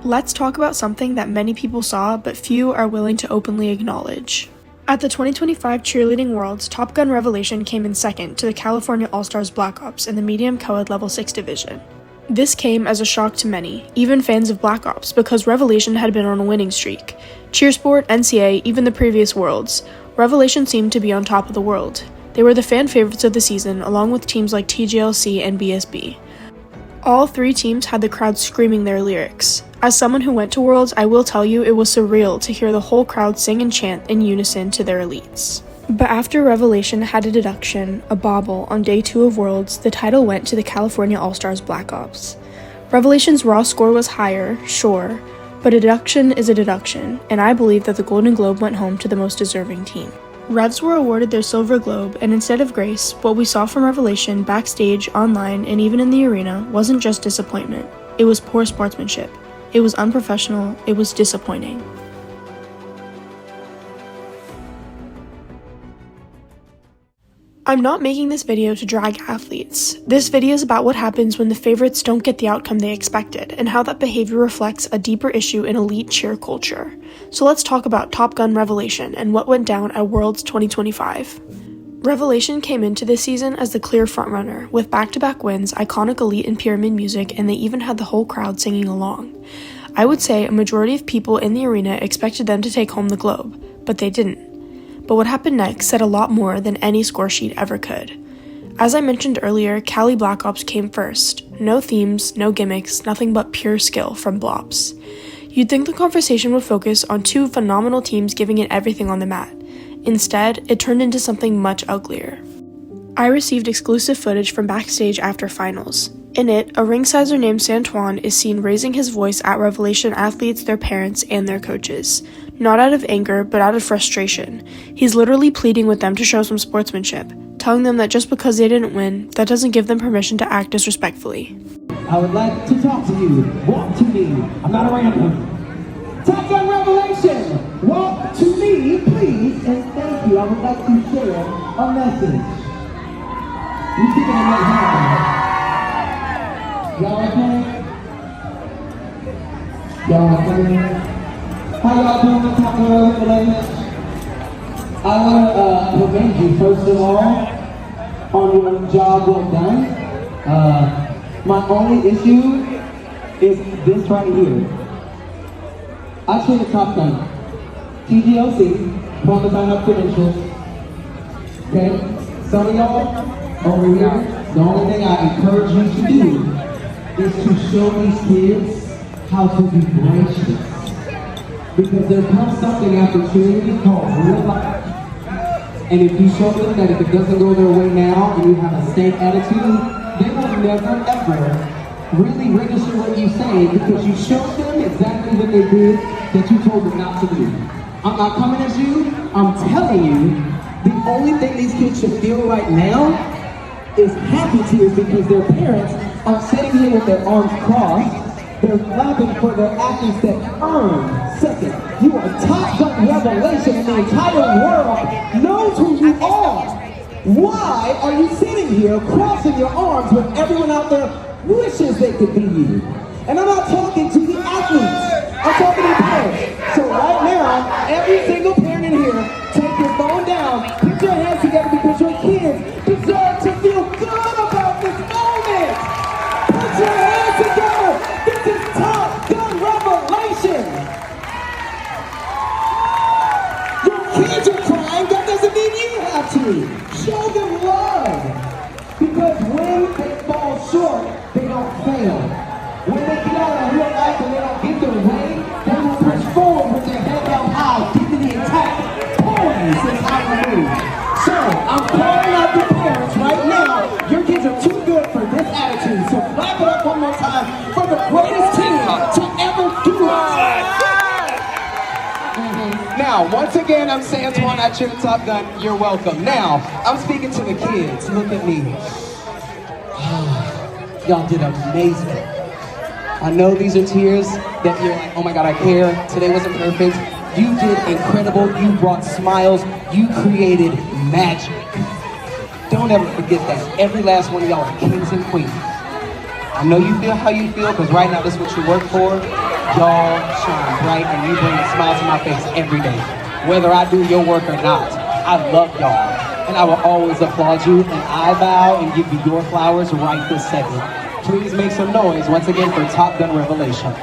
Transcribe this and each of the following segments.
Let's talk about something that many people saw, but few are willing to openly acknowledge. At the 2025 Cheerleading Worlds, Top Gun Revelation came in second to the California All-Stars Black Ops in the medium co-ed level 6 division. This came as a shock to many, even fans of Black Ops, because Revelation had been on a winning streak. Cheersport, NCA, even the previous Worlds, Revelation seemed to be on top of the world. They were the fan favorites of the season, along with teams like TGLC and BSB. All three teams had the crowd screaming their lyrics. As someone who went to Worlds, I will tell you it was surreal to hear the whole crowd sing and chant in unison to their elites. But after Revelation had a deduction, a bobble, on day 2 of Worlds, the title went to the California All-Stars Black Ops. Revelation's raw score was higher, sure, but a deduction is a deduction, and I believe that the Golden Globe went home to the most deserving team. Revs were awarded their Silver Globe, and instead of grace, what we saw from Revelation backstage, online, and even in the arena wasn't just disappointment. It was poor sportsmanship. It was unprofessional. It was disappointing. I'm not making this video to drag athletes. This video is about what happens when the favorites don't get the outcome they expected, and how that behavior reflects a deeper issue in elite cheer culture. So let's talk about Top Gun Revelation and what went down at Worlds 2025. Revelation came into this season as the clear frontrunner, with back-to-back wins, iconic elite and pyramid music, and they even had the whole crowd singing along. I would say a majority of people in the arena expected them to take home the globe, but they didn't. But what happened next said a lot more than any score sheet ever could. As I mentioned earlier, Cali Black Ops came first. No themes, no gimmicks, nothing but pure skill from Blops. You'd think the conversation would focus on two phenomenal teams giving it everything on the mat. Instead, it turned into something much uglier. I received exclusive footage from Backstage after finals. In it, a ringsizer named Santoan is seen raising his voice at Revelation athletes, their parents, and their coaches. Not out of anger, but out of frustration. He's literally pleading with them to show some sportsmanship, telling them that just because they didn't win, that doesn't give them permission to act disrespectfully. I would like to talk to you. Walk to me. I'm not a random. Top Gun Revelation! Walk to me, please, and thank you. I would like to share a message. You think I might happen? Y'all okay? Y'all okay? How y'all doing? Top Gun Revelation? I want to commend you, first of all, on your job well done. My only issue is this right here. I train a Top Gun. TGLC, promise I have credentials. Okay? Some of y'all over here, the only thing I encourage you to do is to show these kids how to be gracious. Because there comes something after cheerleading called real life. And if you show them that if it doesn't go their way now and you have a stank attitude, they will never ever really register what you say because you showed them exactly what they did that you told them not to do. I'm not coming at you, I'm telling you, the only thing these kids should feel right now is happy tears because their parents are sitting here with their arms crossed. They're clapping for their athletes that earn second. You are Top Gun Revelation and the entire world knows who you are. Why are you sitting here crossing your arms when everyone out there wishes they could be you? And I'm not talking to the athletes, I'm talking to the parents. So right now, every single parent in here, take your phone down, put your hands together because your kids deserve to feel good about this moment. Put your hands together. This is Top Gun Revelation. Your kids are crying, that doesn't mean you have to. Show them love. Because when they fall short, they don't fail. When they get out of real life and they don't get their way, they will push forward with their head held high, dignity intact. Poise is how we move. So, I'm calling out the parents right now. Your kids are too good for this attitude. So clap it up one more time for the greatest team to ever do it. Now, once again, I'm Santoan, I cheer Top Gun. You're welcome. Now, I'm speaking to the kids. Look at me. Y'all did amazing. I know these are tears that you're like, oh my God, I care. Today wasn't perfect. You did incredible. You brought smiles. You created magic. Don't ever forget that. Every last one of y'all are kings and queens. I I know you feel how you feel, because right now this is what you work for. Y'all shine bright and you bring a smile to my face every day. Whether I do your work or not, I love y'all. And I will always applaud you, and I vow and give you your flowers right this second. Please make some noise once again for Top Gun Revelation.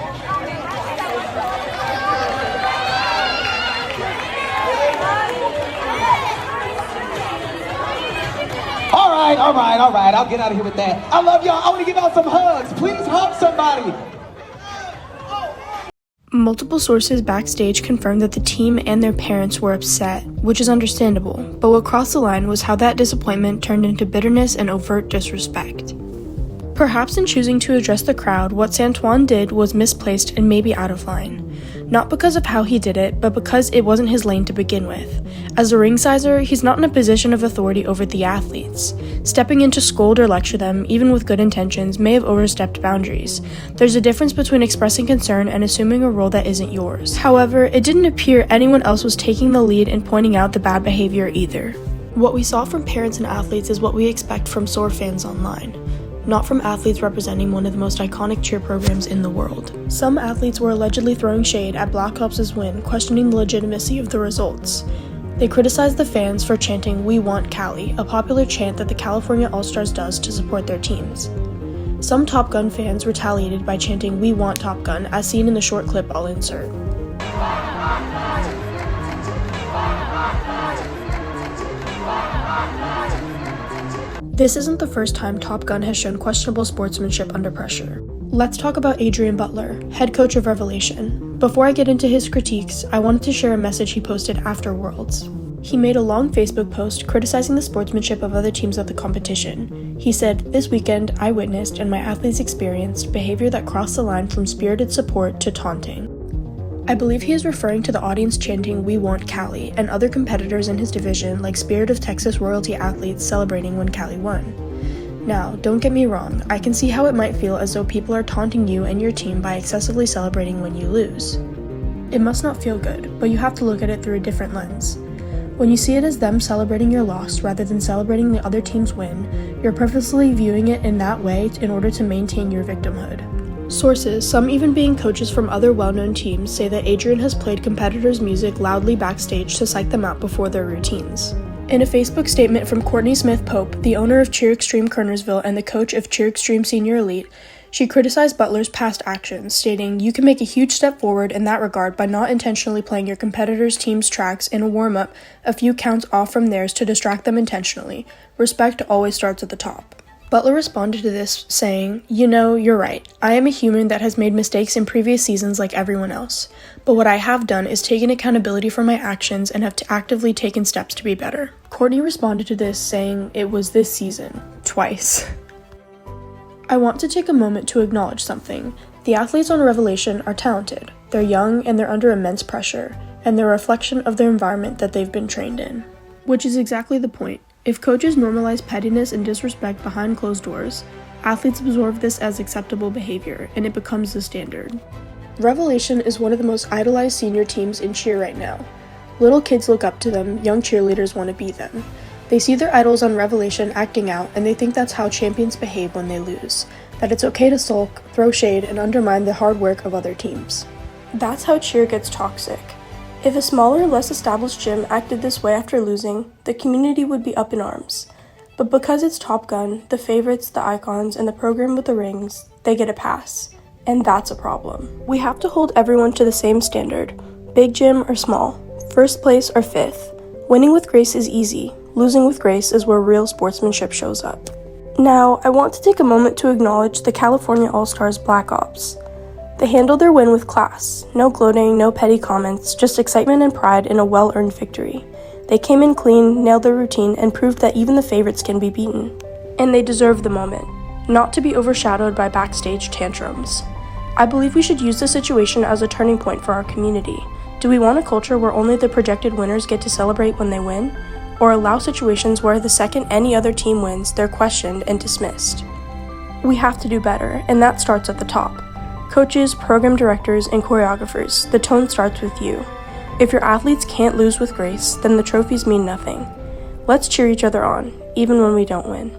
All right, I'll get out of here with that. I love y'all. I want to give out some hugs. Please hug somebody. Multiple sources backstage confirmed that the team and their parents were upset, which is understandable, but what crossed the line was how that disappointment turned into bitterness and overt disrespect. Perhaps in choosing to address the crowd, what Santoan did was misplaced and maybe out of line. Not because of how he did it, but because it wasn't his lane to begin with. As a ring sizer, he's not in a position of authority over the athletes. Stepping in to scold or lecture them, even with good intentions, may have overstepped boundaries. There's a difference between expressing concern and assuming a role that isn't yours. However, it didn't appear anyone else was taking the lead in pointing out the bad behavior either. What we saw from parents and athletes is what we expect from sore fans online. Not from athletes representing one of the most iconic cheer programs in the world. Some athletes were allegedly throwing shade at Black Ops' win, questioning the legitimacy of the results. They criticized the fans for chanting "We want Cali," a popular chant that the California All-Stars does to support their teams. Some Top Gun fans retaliated by chanting "We want Top Gun," as seen in the short clip I'll insert. This isn't the first time Top Gun has shown questionable sportsmanship under pressure. Let's talk about Adrian Butler, head coach of Revelation. Before I get into his critiques, I wanted to share a message he posted after Worlds. He made a long Facebook post criticizing the sportsmanship of other teams of the competition. He said, "This weekend, I witnessed and my athletes experienced behavior that crossed the line from spirited support to taunting." I believe he is referring to the audience chanting "We want Cali" and other competitors in his division like Spirit of Texas royalty athletes celebrating when Cali won. Now, don't get me wrong, I can see how it might feel as though people are taunting you and your team by excessively celebrating when you lose. It must not feel good, but you have to look at it through a different lens. When you see it as them celebrating your loss rather than celebrating the other team's win, you're purposely viewing it in that way in order to maintain your victimhood. Sources, some even being coaches from other well-known teams, say that Adrian has played competitors' music loudly backstage to psych them out before their routines. In a Facebook statement from Courtney Smith Pope, the owner of Cheer Extreme Kernersville and the coach of Cheer Extreme Senior Elite, she criticized Butler's past actions, stating, "You can make a huge step forward in that regard by not intentionally playing your competitor's team's tracks in a warm-up a few counts off from theirs to distract them intentionally. Respect always starts at the top." Butler responded to this, saying, "You know, you're right. I am a human that has made mistakes in previous seasons like everyone else. But what I have done is taken accountability for my actions and have actively taken steps to be better." Courtney responded to this, saying, "It was this season. Twice." I want to take a moment to acknowledge something. The athletes on Revelation are talented. They're young and they're under immense pressure, and they're a reflection of their environment that they've been trained in. Which is exactly the point. If coaches normalize pettiness and disrespect behind closed doors, athletes absorb this as acceptable behavior, and it becomes the standard. Revelation is one of the most idolized senior teams in cheer right now. Little kids look up to them, young cheerleaders want to be them. They see their idols on Revelation acting out, and they think that's how champions behave when they lose, that it's okay to sulk, throw shade, and undermine the hard work of other teams. That's how cheer gets toxic. If a smaller, less established gym acted this way after losing, the community would be up in arms. But because it's Top Gun, the favorites, the icons, and the program with the rings, they get a pass. And that's a problem. We have to hold everyone to the same standard, big gym or small, first place or fifth. Winning with grace is easy, losing with grace is where real sportsmanship shows up. Now, I want to take a moment to acknowledge the California All-Stars Black Ops. They handled their win with class. No gloating, no petty comments, just excitement and pride in a well-earned victory. They came in clean, nailed their routine, and proved that even the favorites can be beaten. And they deserve the moment, not to be overshadowed by backstage tantrums. I believe we should use the situation as a turning point for our community. Do we want a culture where only the projected winners get to celebrate when they win? Or allow situations where the second any other team wins, they're questioned and dismissed? We have to do better, and that starts at the top. Coaches, program directors, and choreographers, the tone starts with you. If your athletes can't lose with grace, then the trophies mean nothing. Let's cheer each other on, even when we don't win.